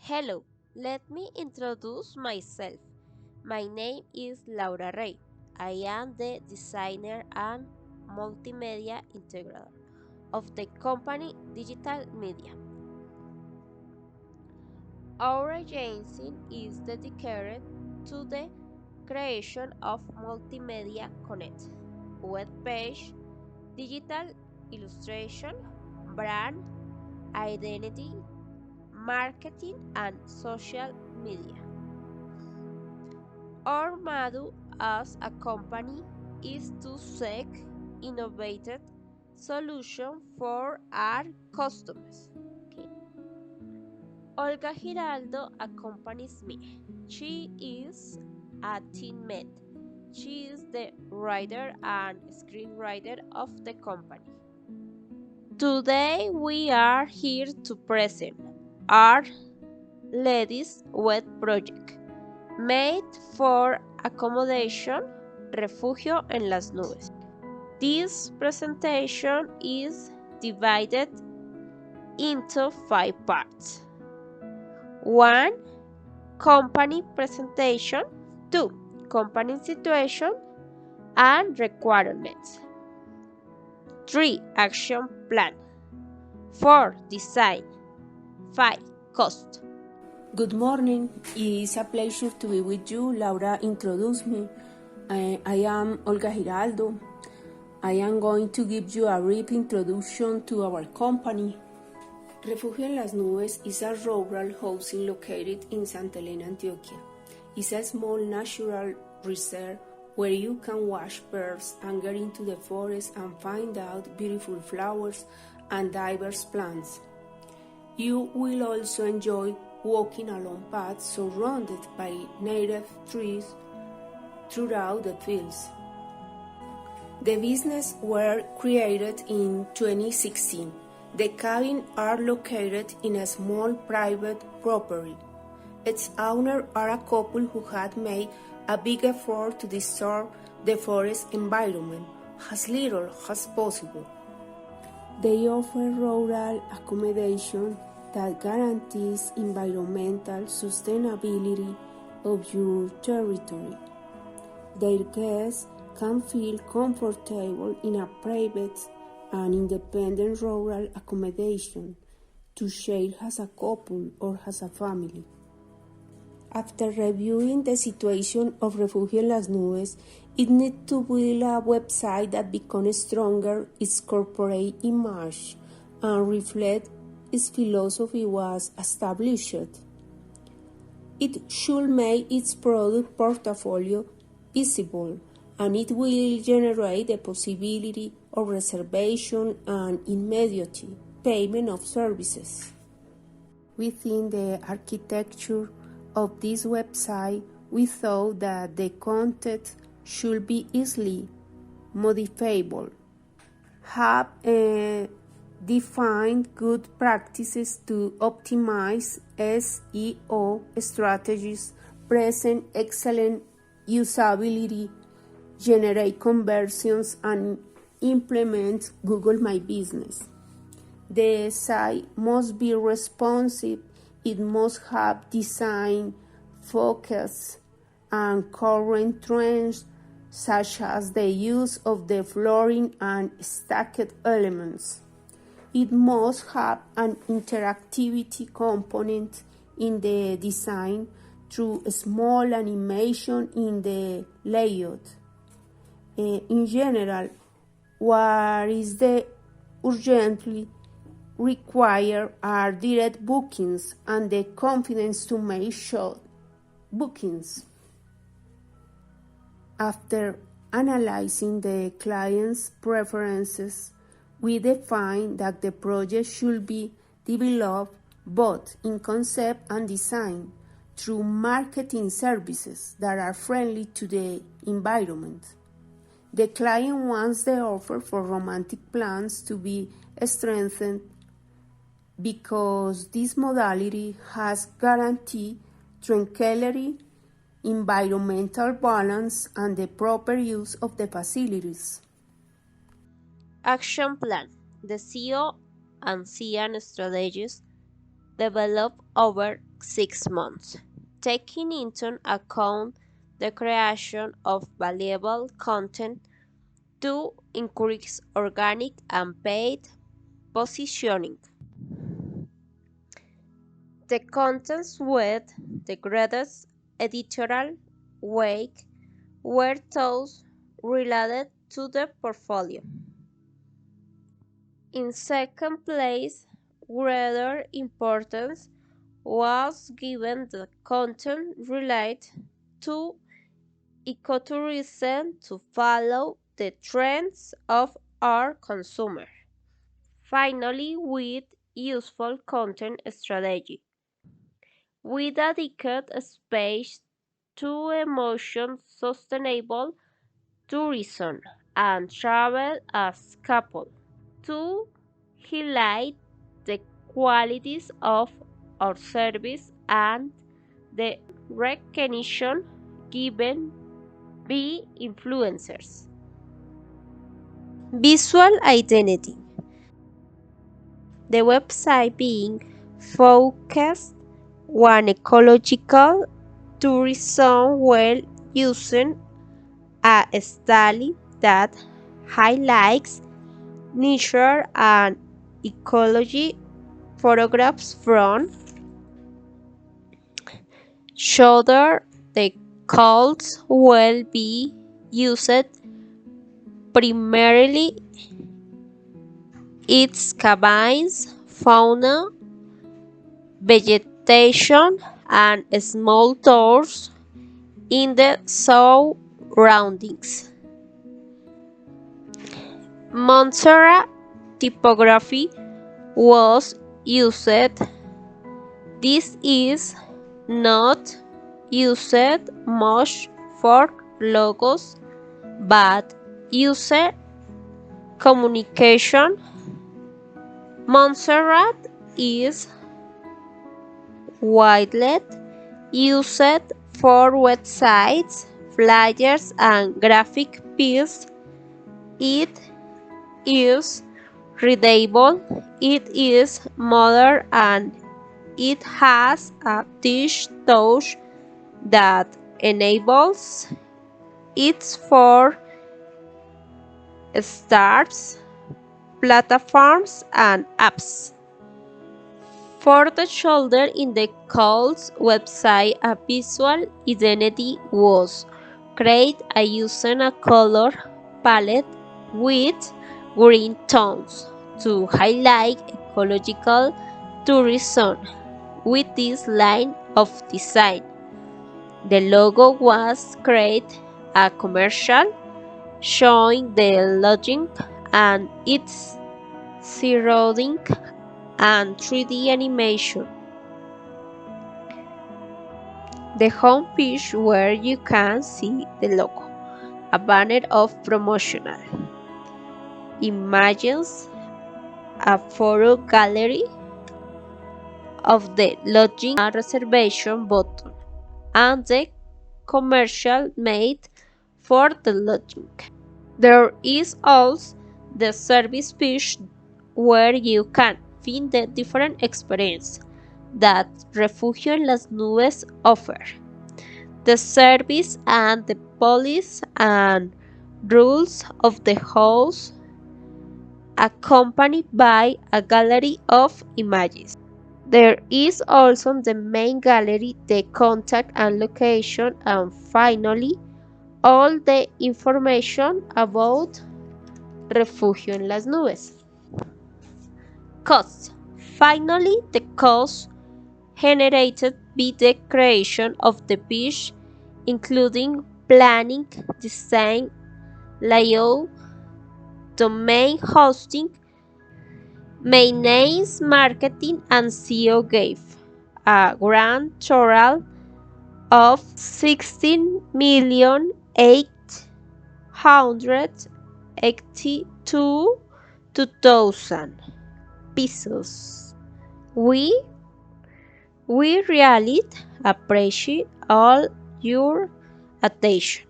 Hello, let me introduce myself. My name is Laura Rey. I am the designer and multimedia integrator of the company Digital Media. Our agency is dedicated to the creation of multimedia content, web page, digital illustration, brand, identity, marketing, and social media. Our model as a company is to seek innovative solutions for our customers. Okay. Olga Giraldo accompanies me. She is a teammate. She is the writer and screenwriter of the company. Today we are here to present our latest web project made for accommodation, refugio en las nubes. This presentation is divided into 5 parts. 1. Company presentation. 2. Company situation and requirements. 3. Action plan. 4. Design. 5. Cost. Good morning. It's a pleasure to be with you. Laura introduced me. I am Olga Giraldo. I am going to give you a brief introduction to our company. Refugio en las Nubes is a rural housing located in Santa Elena, Antioquia. It's a small natural reserve where you can watch birds and get into the forest and find out beautiful flowers and diverse plants. You will also enjoy walking along paths surrounded by native trees throughout the fields. The business were created in 2016. The cabins are located in a small private property. Its owners are a couple who had made a big effort to disturb the forest environment as little as possible. They offer rural accommodation that guarantees environmental sustainability of your territory. Their guests can feel comfortable in a private and independent rural accommodation to share as a couple or as a family. After reviewing the situation of Refugio en las Nubes, it needs to build a website that becomes stronger, its corporate image, and reflect its philosophy was established. It should make its product portfolio visible, and it will generate the possibility of reservation and immediate payment of services. Within the architecture of this website, we thought that the content should be easily modifiable, have defined good practices to optimize SEO strategies, present excellent usability, generate conversions, and implement Google My Business. The site must be responsive. It must have design, focus, and current trends such as the use of the flooring and stacked elements. It must have an interactivity component in the design through a small animation in the layout. In general, what is the urgently required are direct bookings and the confidence to make short bookings. After analyzing the client's preferences, we define that the project should be developed both in concept and design through marketing services that are friendly to the environment. The client wants the offer for romantic plans to be strengthened because this modality has guaranteed tranquility, environmental balance, and the proper use of the facilities. Action plan. The CEO and CN strategies developed over 6 months, taking into account the creation of valuable content to increase organic and paid positioning. The contents with the greatest editorial weight were those related to the portfolio. In second place, greater importance was given the content related to ecotourism to follow the trends of our consumer. Finally, with useful content strategy. We dedicate a space to emotion sustainable tourism and travel as couple to highlight the qualities of our service and the recognition given by influencers. Visual identity. The website being focused on ecological tourism while using a style that highlights nature and ecology. Photographs from shoulder the cults will be used primarily its cabins, fauna, vegetation, and small tours in the surroundings. Montserrat typography was used. This is not used much for logos, but user communication. Montserrat is widely used for websites, flyers, and graphic pieces. It is readable, it is modern, and it has a touch that enables it for startups, platforms, and apps. For the shoulder in the Coles website, a visual identity was created using a color palette with green tones to highlight ecological tourism with this line of design. The logo was created a commercial showing the lodging and its surrounding and 3D animation. The home page where you can see the logo, a banner of promotional images, a photo gallery of the lodging, a reservation button, and the commercial made for the lodging. There is also the service page where you can find the different experiences that Refugio en las Nubes offer. The service and the policy and rules of the house, accompanied by a gallery of images. There is also the main gallery, the contact and location, and finally, all the information about Refugio en las Nubes. Costs. Finally, the costs generated by the creation of the page, including planning, design, layout, domain hosting, maintenance, marketing, and SEO gave a grand total of 16,882,000 pesos. We really appreciate all your attention.